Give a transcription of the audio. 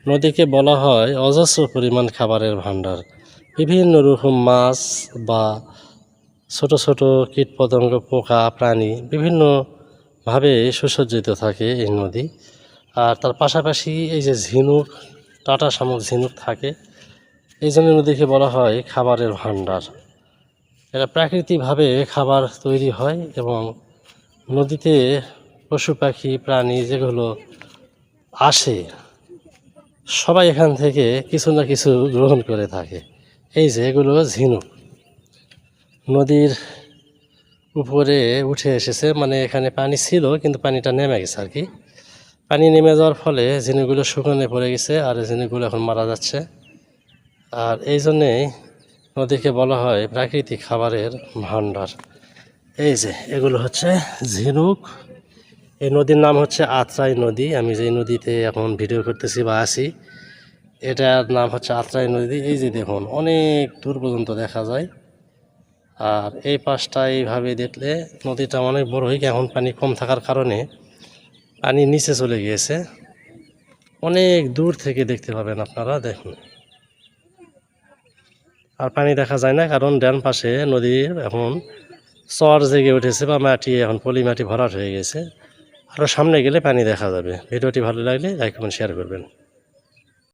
নদীকে বলা হয় অজস্র পরিমাণ খাবারের ভাণ্ডার। বিভিন্ন রকম মাছ বা ছোট ছোট কীটপতঙ্গ, পোকা, প্রাণী বিভিন্নভাবে সুসজ্জিত থাকে এই নদী। আর তার পাশাপাশি এই যে ঝিনুক, টাটা শামুক ঝিনুক থাকে, এই জন্য নদীকে বলা হয় খাবারের ভাণ্ডার। এরা প্রাকৃতিকভাবে খাবার তৈরি হয় এবং নদীতে পশু পাখি প্রাণী যেগুলো আসে সবাই এখান থেকে কিছু না কিছু গ্রহণ করে থাকে। এই যে এগুলো ঝিনুক নদীর উপরে উঠে এসেছে, মানে এখানে পানি ছিল কিন্তু পানিটা নেমে গেছে আর কি। পানি নেমে যাওয়ার ফলে ঝিনুকগুলো শুকনো পড়ে গেছে আর ঝিনুকগুলো এখন মারা যাচ্ছে। আর এই জন্যেই নদীকে বলা হয় প্রাকৃতিক খাবারের ভাণ্ডার। এই যে এগুলো হচ্ছে ঝিনুক। এই নদীর নাম হচ্ছে আত্রাই নদী। আমি যেই নদীতে এখন ভিডিও করতেছি বা আছি, এটার নাম হচ্ছে আত্রাই নদী। এই যে দেখুন অনেক দূর পর্যন্ত দেখা যায়। আর এই পাশটা এইভাবে দেখলে নদীটা অনেক বড় হয়, এখন পানি কম থাকার কারণে পানি নিচে চলে গিয়েছে। অনেক দূর থেকে দেখতে পাবেন আপনারা, দেখুন। আর পানি দেখা যায় না কারণ ডান পাশে নদীর এখন চর জেগে উঠেছে বা মাটি এখন পলি মাটি ভরাট হয়ে গেছে। আরও সামনে গেলে পানি দেখা যাবে। ভিডিওটি ভালো লাগলে লাইক কমেন্ট শেয়ার করবেন।